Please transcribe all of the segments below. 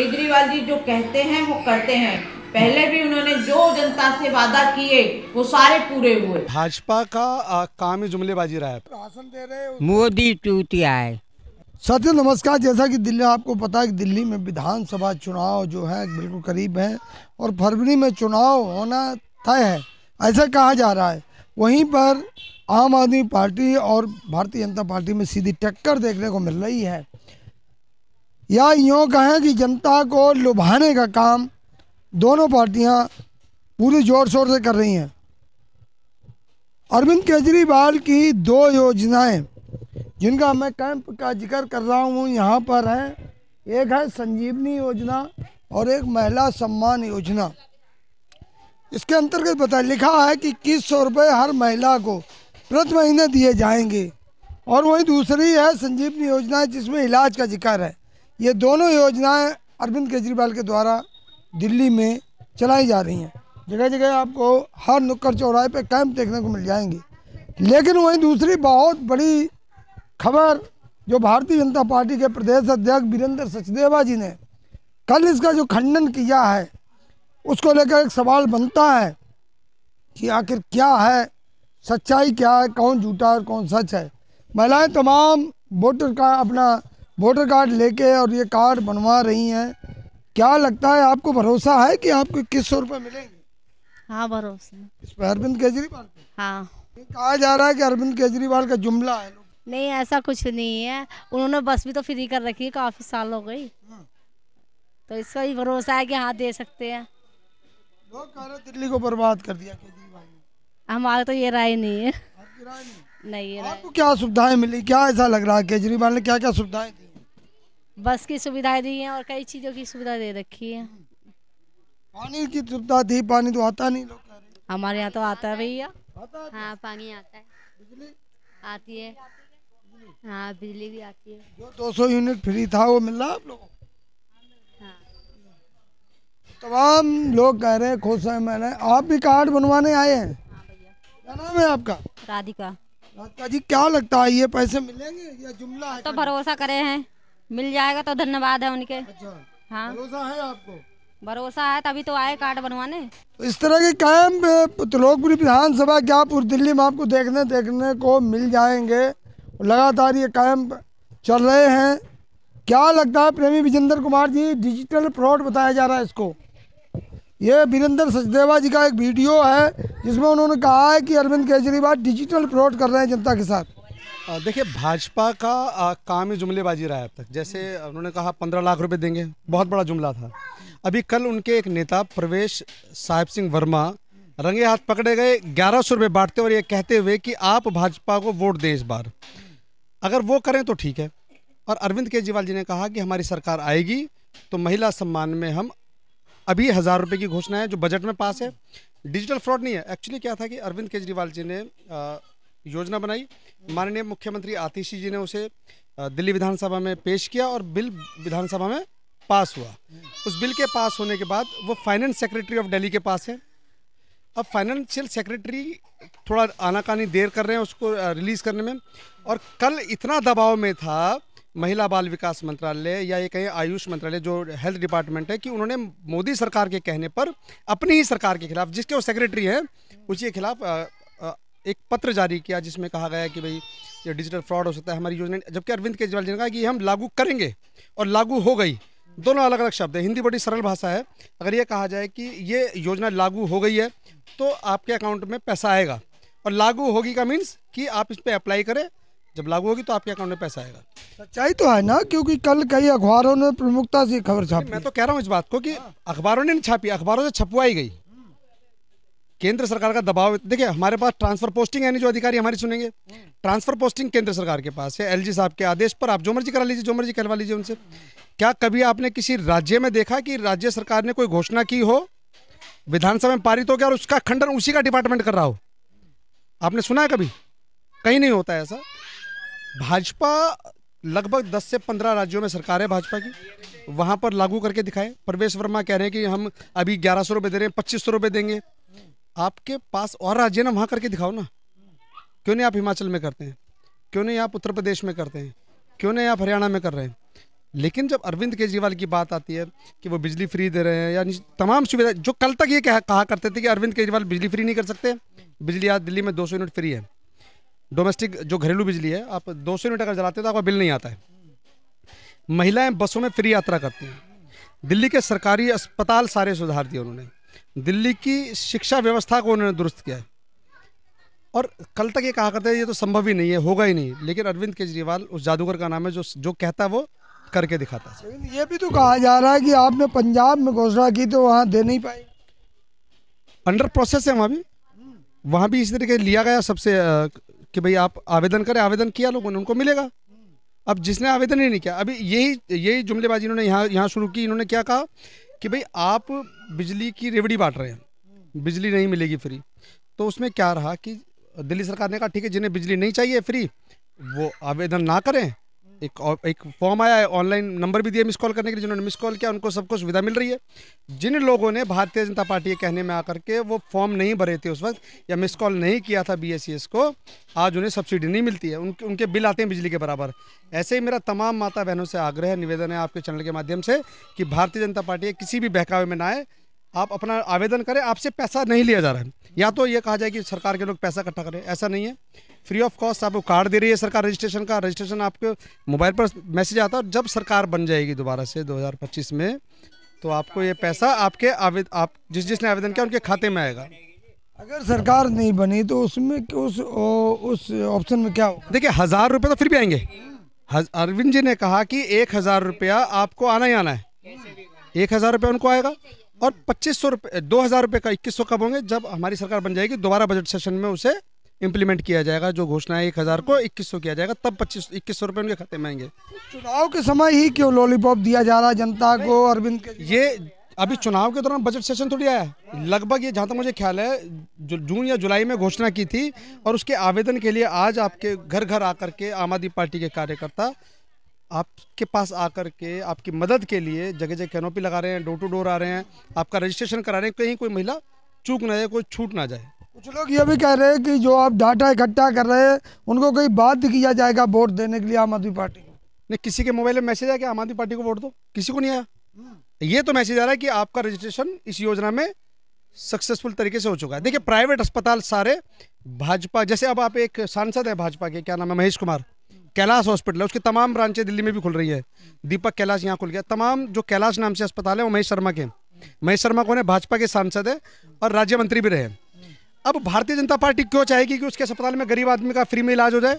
केजरीवाल जी जो कहते हैं वो करते हैं। पहले भी उन्होंने जो जनता से वादा किए वो सारे पूरे हुए। भाजपा का काम ही जुमलेबाजी रहा है। भाषण दे रहे हैं मोदी टूटिया है। साथियों नमस्कार। जैसा कि दिल्ली, आपको पता है कि दिल्ली में विधानसभा चुनाव जो है बिल्कुल करीब है और फरवरी में चुनाव होना तय है, ऐसा कहा जा रहा है। वहीं पर आम आदमी पार्टी और भारतीय जनता पार्टी में सीधी टक्कर देखने को मिल रही है, या यूँ कहें कि जनता को लुभाने का काम दोनों पार्टियां पूरी जोर शोर से कर रही हैं। अरविंद केजरीवाल की दो योजनाएं जिनका मैं कैंप का जिक्र कर रहा हूँ यहाँ पर है, एक है संजीवनी योजना और एक महिला सम्मान योजना। इसके अंतर्गत बता लिखा है कि 2100 रुपये हर महिला को प्रति महीने दिए जाएंगे, और वहीं दूसरी है संजीवनी योजना जिसमें इलाज का जिक्र है। ये दोनों योजनाएं अरविंद केजरीवाल के द्वारा दिल्ली में चलाई जा रही हैं। जगह जगह आपको हर नुक्कड़ चौराहे पे कैंप देखने को मिल जाएंगे। लेकिन वहीं दूसरी बहुत बड़ी खबर जो भारतीय जनता पार्टी के प्रदेश अध्यक्ष वीरेंद्र सचदेवा जी ने कल इसका जो खंडन किया है, उसको लेकर एक सवाल बनता है कि आखिर क्या है, सच्चाई क्या है, कौन झूठा और कौन सच है। महिलाएं तमाम अपना वोटर कार्ड लेके और ये कार्ड बनवा रही हैं। क्या लगता है, आपको भरोसा है कि आपको 2100 रुपये मिलेंगे? हाँ, भरोसा है इस पर अरविंद केजरीवाल पे? हाँ। कहा जा रहा है कि अरविंद केजरीवाल का जुमला है। नहीं, ऐसा कुछ नहीं है। उन्होंने बस भी तो फ्री कर रखी है, काफी साल हो गई, तो इसका ही भरोसा है कि हाँ दे सकते हैं। लोग कह रहे दिल्ली को बर्बाद कर दिया केजरीवाल ने। हमारा तो ये राय नहीं है। आपकी राय नहीं? नहीं, ये राय आपको क्या सुविधाएं मिली, क्या ऐसा लग रहा है केजरीवाल ने क्या क्या सुविधाएं दी? बस की सुविधाएं दी हैं और कई चीजों की सुविधा दे रखी है। पानी की सुविधा थी, पानी तो आता नहीं, लोग कह रहे हैं। हमारे यहाँ तो आता है भैया। आता है? हाँ, पानी आता है, बिजली आती है। हाँ, बिजली भी आती है। जो 200 यूनिट फ्री था वो मिल रहा है आप लोगों को? हाँ। तमाम लोग कह रहे हैं खुश हैं। मैंने आप भी कार्ड बनवाने आए हैं? हाँ भैया। क्या नाम है आपका? राधिका। राधिका जी, क्या लगता है ये पैसे मिलेंगे या जुमला है? तो भरोसा करे हैं, मिल जाएगा तो धन्यवाद है उनके। अच्छा, हाँ, भरोसा है आपको? भरोसा है तभी तो आए कार्ड बनवाने। तो इस तरह के कैंप त्रिलोकपुरी विधानसभा क्या पूरी दिल्ली में आपको देखने को मिल जाएंगे। लगातार ये कैंप चल रहे हैं। क्या लगता है प्रेमी विजेंद्र कुमार जी, डिजिटल फ्रॉड बताया जा रहा है इसको? ये वीरेंद्र सचदेवा जी का एक वीडियो है जिसमें उन्होंने कहा है कि अरविंद केजरीवाल डिजिटल फ्रॉड कर रहे हैं जनता के साथ। देखिए, भाजपा का काम ही जुमलेबाजी रहा है अब तक। जैसे उन्होंने कहा 15 लाख रुपए देंगे, बहुत बड़ा जुमला था। अभी कल उनके एक नेता प्रवेश साहिब सिंह वर्मा रंगे हाथ पकड़े गए 1100 रुपये बांटते और ये कहते हुए कि आप भाजपा को वोट दें इस बार। अगर वो करें तो ठीक है। और अरविंद केजरीवाल जी ने कहा कि हमारी सरकार आएगी तो महिला सम्मान में हम अभी 1000 रुपये की घोषणा है जो बजट में पास है। डिजिटल फ्रॉड नहीं है। एक्चुअली क्या था कि अरविंद केजरीवाल जी ने योजना बनाई, माननीय मुख्यमंत्री आतिशी जी ने उसे दिल्ली विधानसभा में पेश किया और बिल विधानसभा में पास हुआ। उस बिल के पास होने के बाद वो फाइनेंस सेक्रेटरी ऑफ दिल्ली के पास है। अब फाइनेंशियल सेक्रेटरी थोड़ा आनाकानी देर कर रहे हैं उसको रिलीज़ करने में। और कल इतना दबाव में था महिला बाल विकास मंत्रालय या ये कहें आयुष मंत्रालय जो हेल्थ डिपार्टमेंट है कि उन्होंने मोदी सरकार के कहने पर अपनी ही सरकार के खिलाफ, जिसके वो सेक्रेटरी हैं, उसी के खिलाफ एक पत्र जारी किया जिसमें कहा गया कि भाई ये डिजिटल फ्रॉड हो सकता है हमारी योजना। जबकि अरविंद केजरीवाल जी ने कहा कि हम लागू करेंगे और लागू हो गई। दोनों अलग अलग शब्द है। हिंदी बड़ी सरल भाषा है। अगर ये कहा जाए कि ये योजना लागू हो गई है तो आपके अकाउंट में पैसा आएगा, और लागू होगी का मीन्स कि आप इस पर अप्लाई करें, जब लागू होगी तो आपके अकाउंट में पैसा आएगा। सच्चाई तो है ना, क्योंकि कल कई अखबारों ने प्रमुखता से खबर छापी। मैं तो कह रहा हूँ इस बात को कि अखबारों ने नहीं छापी, अखबारों से छपवाई गई। केंद्र सरकार का दबाव। देखिए, हमारे पास ट्रांसफर पोस्टिंग है नहीं, जो अधिकारी हमारी सुनेंगे। ट्रांसफर पोस्टिंग केंद्र सरकार के पास है। एलजी साहब के आदेश पर आप जो मर्जी करा लीजिए, जो मर्जी कहलवा लीजिए उनसे। क्या कभी आपने किसी राज्य में देखा कि राज्य सरकार ने कोई घोषणा की हो, विधानसभा में पारित हो गया और उसका खंडन उसी का डिपार्टमेंट कर रहा हो? आपने सुना है कभी? कहीं नहीं होता है ऐसा। भाजपा लगभग 10 से 15 राज्यों में सरकार है भाजपा की, वहां पर लागू करके दिखाए। प्रवेश वर्मा कह रहे हैं कि हम अभी 1100 रुपये दे रहे हैं, 2500 रुपये देंगे। आपके पास और राज्य ना, वहाँ करके दिखाओ ना। क्यों नहीं आप हिमाचल में करते हैं? क्यों नहीं आप उत्तर प्रदेश में करते हैं? क्यों नहीं आप हरियाणा में कर रहे हैं? लेकिन जब अरविंद केजरीवाल की बात आती है कि वो बिजली फ्री दे रहे हैं या तमाम सुविधा, जो कल तक ये कहा करते थे कि अरविंद केजरीवाल बिजली फ्री नहीं कर सकते, बिजली आज दिल्ली में 200 यूनिट फ्री है। डोमेस्टिक जो घरेलू बिजली है, आप 200 यूनिट अगर जलाते हो तो आपका बिल नहीं आता है। महिलाएं बसों में फ्री यात्रा करती हैं। दिल्ली के सरकारी अस्पताल सारे सुधार दिए उन्होंने। दिल्ली की शिक्षा व्यवस्था को उन्होंने दुरुस्त किया है। और कल तक ये कहा करते हैं ये तो संभव ही नहीं है, होगा ही नहीं, लेकिन अरविंद केजरीवाल उस जादूगर का नाम है जो कहता है वो करके दिखाता है। लेकिन ये भी तो कहा जा रहा है कि आपने पंजाब में घोषणा की तो वहाँ दे नहीं पाए। अंडर प्रोसेस है वहाँ भी इसी तरीके लिया गया सबसे कि भाई आप आवेदन करें, आवेदन किया लोगों ने, उनको मिलेगा। अब जिसने आवेदन ही नहीं किया, अभी यही जुमलेबाजी इन्होंने यहाँ शुरू की। इन्होंने क्या कहा कि भाई आप बिजली की रेवड़ी बांट रहे हैं, बिजली नहीं मिलेगी फ्री। तो उसमें क्या रहा कि दिल्ली सरकार ने कहा ठीक है, जिन्हें बिजली नहीं चाहिए फ्री वो आवेदन ना करें। एक फॉर्म आया है, ऑनलाइन नंबर भी दिया मिस कॉल करने के लिए, जिन्होंने मिस कॉल किया उनको सबको सुविधा मिल रही है। जिन लोगों ने भारतीय जनता पार्टी के कहने में आकर के वो फॉर्म नहीं भरे थे उस वक्त या मिस कॉल नहीं किया था BSES को, आज उन्हें सब्सिडी नहीं मिलती है, उनके बिल आते हैं बिजली के बराबर। ऐसे ही मेरा तमाम माता बहनों से आग्रह है, निवेदन है आपके चैनल के माध्यम से कि भारतीय जनता पार्टी किसी भी बहकावे में ना आए, आप अपना आवेदन करें। आपसे पैसा नहीं लिया जा रहा है। या तो ये कहा जाए कि सरकार के लोग पैसा इकट्ठा करें, ऐसा नहीं है। फ्री ऑफ कॉस्ट आपको कार्ड दे रही है सरकार रजिस्ट्रेशन का। रजिस्ट्रेशन आपके मोबाइल पर मैसेज आता है और जब सरकार बन जाएगी दोबारा से 2025 में तो आपको ये पैसा आपके आप जिसने आवेदन किया उनके खाते में आएगा। अगर सरकार नहीं बनी तो उसमें उस ऑप्शन में क्या होगा? देखिए 1000 रुपये तो फिर भी आएंगे। अरविंद जी ने कहा कि 1000 रुपया आपको आना ही आना है। 1000 रुपया उनको आएगा और 2500 रुपये 2000 रुपये का 2100 कब होंगे? जब हमारी सरकार बन जाएगी दोबारा बजट सेशन में उसे इम्प्लीमेंट किया जाएगा। जो घोषणा है 1000 को 2100 किया जाएगा, तब 2100 रुपये उनके खाते में आएंगे। चुनाव के समय ही क्यों लॉलीपॉप दिया जा रहा है जनता को अरविंद के? ये अभी चुनाव के दौरान बजट सेशन थोड़ी आया है। लगभग ये जहाँ तक मुझे ख्याल है जून या जुलाई में घोषणा की थी और उसके आवेदन के लिए आज आपके घर घर आकर के आम आदमी पार्टी के कार्यकर्ता आपके पास आकर के आपकी मदद के लिए जगह जगह कैनोपी लगा रहे हैं, डोर टू डोर आ रहे हैं, आपका रजिस्ट्रेशन करा रहे हैं, कहीं कोई महिला चूक ना जाए, कोई छूट ना जाए। कुछ लोग ये भी कह रहे हैं कि जो आप डाटा इकट्ठा कर रहे हैं उनको कहीं बाध्य किया जाएगा वोट देने के लिए आम आदमी पार्टी को। नहीं, किसी के मोबाइल में मैसेज आया कि आम आदमी पार्टी को वोट दो, किसी को नहीं आया। ये तो मैसेज आ रहा है कि आपका रजिस्ट्रेशन इस योजना में सक्सेसफुल तरीके से हो चुका है। देखिए प्राइवेट अस्पताल सारे भाजपा, जैसे अब आप एक सांसद है भाजपा के, क्या नाम है, महेश कुमार, कैलाश हॉस्पिटल है, उसकी तमाम ब्रांचें दिल्ली में भी खुल रही है। दीपक कैलाश यहाँ खुल गया। तमाम जो कैलाश नाम से अस्पताल है वो महेश शर्मा के। महेश शर्मा कौन है? भाजपा के सांसद है और राज्य मंत्री भी रहे। अब भारतीय जनता पार्टी क्यों चाहेगी कि उसके अस्पताल में गरीब आदमी का फ्री में इलाज हो जाए?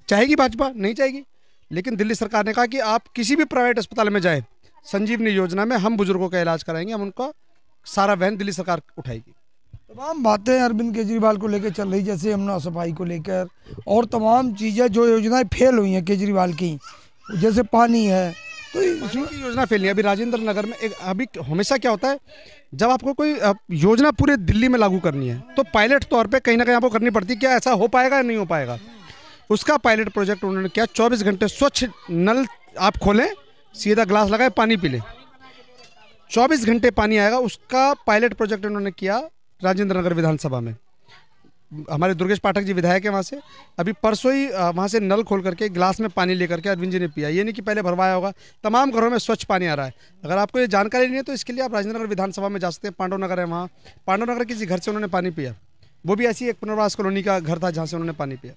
चाहेगी भाजपा? नहीं चाहेगी। लेकिन दिल्ली सरकार ने कहा कि आप किसी भी प्राइवेट अस्पताल में जाए, संजीवनी योजना में हम बुजुर्गों का इलाज कराएंगे, हम उनका सारा वहन दिल्ली सरकार उठाएगी। तमाम बातें अरविंद केजरीवाल को लेकर चल रही, जैसे यमुना सफाई को लेकर और तमाम चीज़ें जो योजनाएं फेल हुई हैं केजरीवाल की, जैसे पानी है, तो इसमें की योजना फेल नहीं। अभी राजेंद्र नगर में अभी हमेशा क्या होता है, जब आपको कोई योजना पूरे दिल्ली में लागू करनी है तो पायलट तौर पे कहीं ना कहीं आपको करनी पड़ती है, क्या ऐसा हो पाएगा या नहीं हो पाएगा। उसका पायलट प्रोजेक्ट उन्होंने किया। 24 घंटे स्वच्छ नल आप खोलें, सीधा ग्लास लगाए, पानी पी लें, 24 घंटे पानी आएगा। उसका पायलट प्रोजेक्ट उन्होंने किया राजेंद्र नगर विधानसभा में। हमारे दुर्गेश पाठक जी विधायक है वहाँ से। अभी परसों ही वहाँ से नल खोल करके ग्लास में पानी लेकर के अरविंद जी ने पिया। ये नहीं कि पहले भरवाया होगा, तमाम घरों में स्वच्छ पानी आ रहा है। अगर आपको ये जानकारी नहीं है तो इसके लिए आप राजेंद्र नगर विधानसभा में जा सकते हैं। पांडव नगर है वहाँ, पांडव नगर किसी घर से उन्होंने पानी पिया, वो भी ऐसी एक पुनर्वास कॉलोनी का घर था जहाँ से उन्होंने पानी पिया।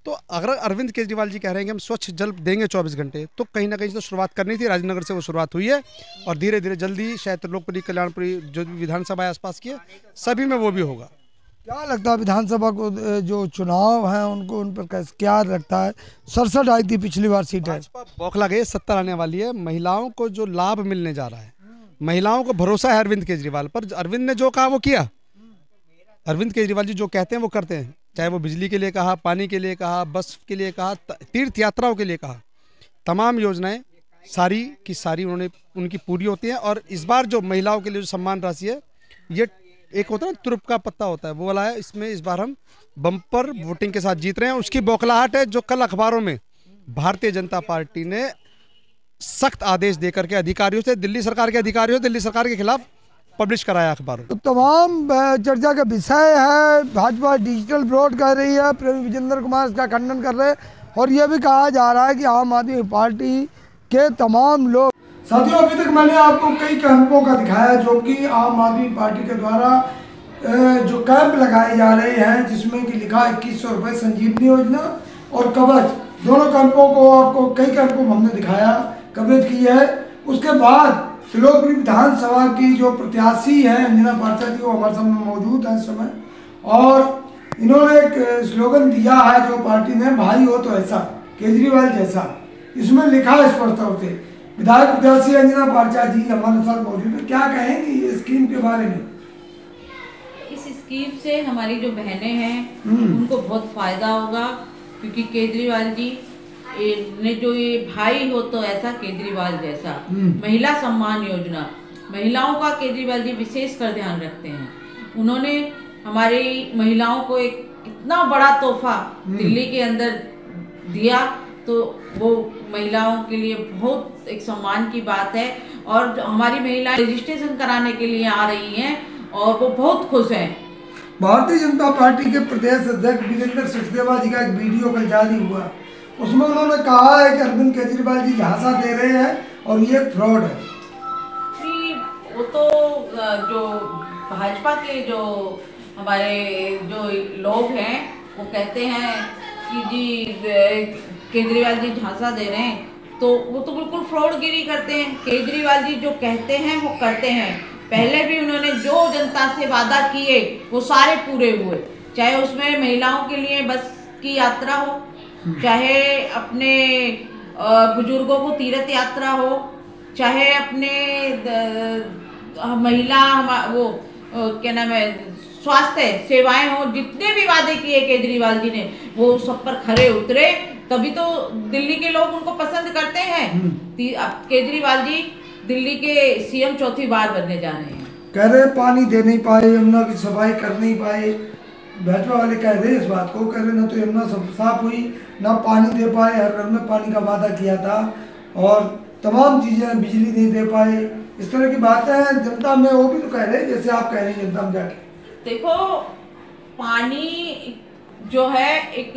तो अगर अरविंद केजरीवाल जी कह रहे हैं कि हम स्वच्छ जल देंगे 24 घंटे, तो कहीं ना कहीं तो शुरुआत करनी थी। राजेंद्र नगर से वो शुरुआत हुई है और धीरे धीरे जल्दी शायद त्रिलोकपुरी, कल्याणपुरी जो विधानसभा आसपास की है सभी में वो भी होगा। क्या लगता है विधानसभा को जो चुनाव हैं उनको उन पर कैसे क्या लगता है? 67 आई थी पिछली बार सीटें, बौखला गई, 70 आने वाली है। महिलाओं को जो लाभ मिलने जा रहा है, महिलाओं को भरोसा है अरविंद केजरीवाल पर। अरविंद ने जो कहा वो किया। अरविंद केजरीवाल जी जो कहते हैं वो करते हैं, चाहे वो बिजली के लिए कहा, पानी के लिए कहा, बस के लिए कहा, तीर्थ यात्राओं के लिए कहा, तमाम योजनाएं सारी की सारी उन्होंने उनकी पूरी होती हैं। और इस बार जो महिलाओं के लिए जो सम्मान राशि है, ये एक होता है ना तुरुप का पत्ता होता है, वो वाला है। इसमें इस बार हम बम्पर वोटिंग के साथ जीत रहे हैं। उसकी बौखलाहट है जो कल अखबारों में भारतीय जनता पार्टी ने सख्त आदेश देकर के अधिकारियों से, दिल्ली सरकार के अधिकारियों से, दिल्ली सरकार के खिलाफ पब्लिश कराया अखबारों। तो तमाम चर्चा का विषय है। भाजपा डिजिटल फ्रॉड कर रही है, प्रेमी विजेंद्र कुमार इसका खंडन कर रहे हैं और यह भी कहा जा रहा है कि आम आदमी पार्टी के तमाम लोग। साथियों, अभी तक मैंने आपको कई कैंपों का दिखाया जो कि आम आदमी पार्टी के द्वारा जो कैंप लगाए जा रहे हैं, जिसमें कि लिखा 2100 रुपये संजीवनी योजना और कवच, दोनों कैंपों को आपको कई कैंपों में हमने दिखाया, कवरेज की है। उसके बाद त्रिलोकपुरी विधानसभा की जो प्रत्याशी हैं अंजना पार्चा जी, वो हमारे सामने मौजूद हैं इस समय, और इन्होंने एक स्लोगन दिया है जो पार्टी ने, भाई हो तो ऐसा केजरीवाल जैसा। इसमें लिखा है स्पष्ट तौर से। विधायक प्रत्याशी अंजना पार्चा जी हमारे साथ मौजूद है, क्या कहेंगी ये स्कीम के बारे में? इस स्कीम से हमारी जो बहनें हैं उनको बहुत फायदा होगा, क्योंकि केजरीवाल जी ने जो ये भाई हो तो ऐसा केजरीवाल जैसा महिला सम्मान योजना, महिलाओं का केजरीवाल जी विशेष कर ध्यान रखते हैं। उन्होंने हमारी महिलाओं को एक इतना बड़ा तोहफा दिल्ली के अंदर दिया, तो वो महिलाओं के लिए बहुत एक सम्मान की बात है। और हमारी महिलाएं रजिस्ट्रेशन कराने के लिए आ रही हैं और वो बहुत खुश हैं। भारतीय जनता पार्टी के प्रदेश अध्यक्ष वीरेंद्र सचदेवा जी का एक वीडियो कल जारी हुआ, उसमें उन्होंने कहा है कि अरविंद केजरीवाल जी झांसा दे रहे हैं और ये फ्रॉड है। वो तो जो भाजपा के जो हमारे जो लोग हैं वो कहते हैं कि जी केजरीवाल जी झांसा दे रहे हैं, तो वो तो बिल्कुल फ्रॉडगिरी करते हैं। केजरीवाल जी जो कहते हैं वो करते हैं। पहले भी उन्होंने जो जनता से वादा किए वो सारे पूरे हुए, चाहे उसमें महिलाओं के लिए बस की यात्रा हो, चाहे अपने बुजुर्गों को तीर्थ यात्रा हो, चाहे अपने महिला वो क्या नाम है स्वास्थ्य सेवाएं हो, जितने भी वादे किए केजरीवाल जी ने वो सब पर खरे उतरे, तभी तो दिल्ली के लोग उनको पसंद करते हैं। अब केजरीवाल जी दिल्ली के सीएम चौथी बार बनने जा रहे हैं। कह रहे पानी दे नहीं पाए, यमुना की सफाई कर नहीं पाए, भाजपा वाले कह रहे इस बात को, कह रहे ना तो यमुना साफ हुई, ना पानी दे पाए, हर घर में पानी का वादा किया था और तमाम चीजें, बिजली नहीं दे पाए, इस तरह की बातें हैं जनता में। वो भी तो कह रहे जैसे आप कह रहे हैं जनता में जाके। देखो, पानी जो है एक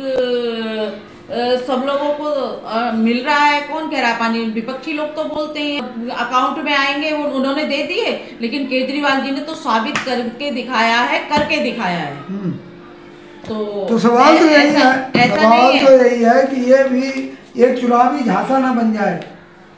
सब लोगों को मिल रहा है। कौन कह रहा है पानी? विपक्षी लोग तो बोलते हैं अकाउंट में आएंगे, वो उन्होंने दे दिए, लेकिन केजरीवाल जी ने तो साबित करके दिखाया है, करके दिखाया है। तो सवाल तो यही है, सवाल तो यही है कि ये भी एक चुनावी झांसा ना बन जाए।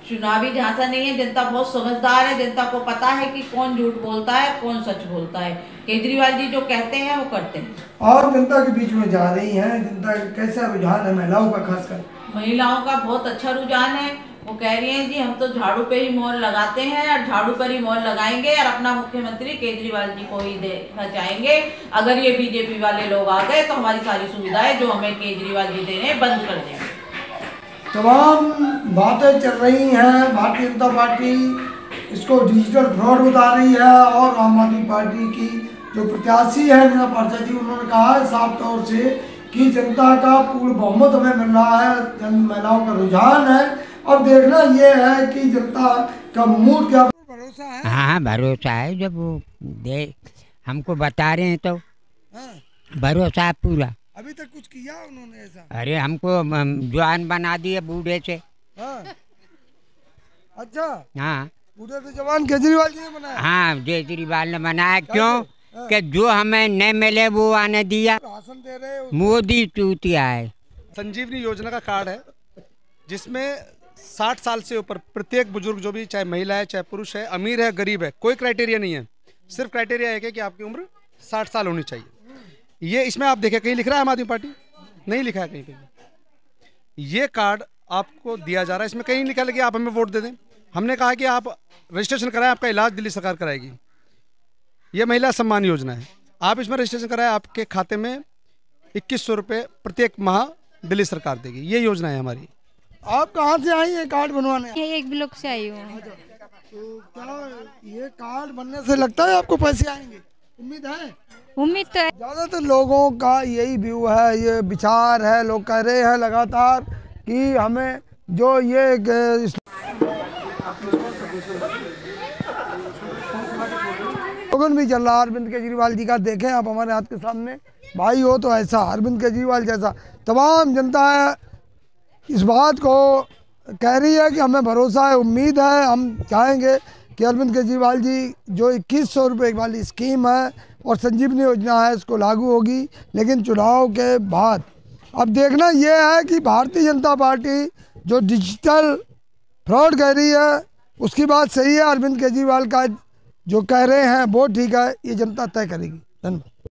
चुनावी झांसा नहीं है, जनता बहुत समझदार है, जनता को पता है कि कौन झूठ बोलता है कौन सच बोलता है। केजरीवाल जी जो कहते हैं वो करते हैं और जनता के बीच में जा रही हैं। जनता का कैसा रुझान है महिलाओं का? खासकर महिलाओं का बहुत अच्छा रुझान है। वो कह रही हैं जी हम तो झाड़ू पे ही मोहर लगाते हैं और झाड़ू पर ही मोहर लगाएंगे और अपना मुख्यमंत्री केजरीवाल जी को ही देखना चाहेंगे। अगर ये बीजेपी वाले लोग आ गए तो हमारी सारी सुविधाएं जो हमें केजरीवाल जी दे रहे हैं बंद कर देंगे। तमाम बातें चल रही हैं। भारतीय जनता पार्टी इसको डिजिटल फ्रॉड बता रही है और आम आदमी पार्टी की जो प्रत्याशी है अंजना पार्चा जी, उन्होंने कहा है साफ तौर से कि जनता का पूर्ण बहुमत हमें मिल रहा है, महिलाओं का रुझान है और देखना ये है कि जनता का मूड क्या। भरोसा है? हाँ, भरोसा है। जब वो हमको बता रहे हैं तो भरोसा है पूरा। अभी तक कुछ किया उन्होंने ऐसा? अरे हमको जवान बना दिए बूढ़े से। हाँ। अच्छा, हाँ, बूढ़े से जवान केजरीवाल जी ने बनाया? हाँ, केजरीवाल ने बनाया। क्यों? कि जो हमें नहीं मिले वो आने दिया। भाषण दे रहे मोदी चूतिया है। संजीवनी योजना का कार्ड है जिसमें 60 साल से ऊपर प्रत्येक बुजुर्ग, जो भी चाहे महिला है चाहे पुरुष है, अमीर है गरीब है, कोई क्राइटेरिया नहीं है। सिर्फ क्राइटेरिया है कि आपकी उम्र 60 साल होनी चाहिए। ये इसमें आप देखें कहीं लिख रहा है आम आदमी पार्टी? नहीं लिखा है कहीं पे। ये कार्ड आपको दिया जा रहा है, इसमें कहीं लिखा है कि आप हमें वोट दे दें। हमने कहा कि आप रजिस्ट्रेशन कराएं, आपका इलाज दिल्ली सरकार कराएगी। ये महिला सम्मान योजना है, आप इसमें रजिस्ट्रेशन कराएं, आपके खाते में 2100 रुपये प्रत्येक माह दिल्ली सरकार देगी। ये योजना है हमारी। आप कहाँ से आई है कार्ड बनवाने? एक ब्लॉक से आई हूँ। तो क्या ये कार्ड बनने से लगता है आपको पैसे आएंगे? उम्मीद है? उम्मीद तो है। ज़्यादातर लोगों का यही व्यू है, ये विचार है। लोग कह रहे हैं लगातार कि हमें जो ये स्लोगन भी चल रहा है अरविंद केजरीवाल जी का। देखें आप हमारे हाथ के सामने, भाई हो तो ऐसा, अरविंद केजरीवाल जैसा। तमाम जनता इस बात को कह रही है कि हमें भरोसा है, उम्मीद है, हम चाहेंगे कि अरविंद केजरीवाल जी जो 2100 रुपये वाली स्कीम है और संजीवनी योजना है इसको लागू होगी। लेकिन चुनाव के बाद अब देखना ये है कि भारतीय जनता पार्टी जो डिजिटल फ्रॉड कह रही है उसकी बात सही है, अरविंद केजरीवाल का जो कह रहे हैं वो ठीक है, ये जनता तय करेगी। धन्यवाद।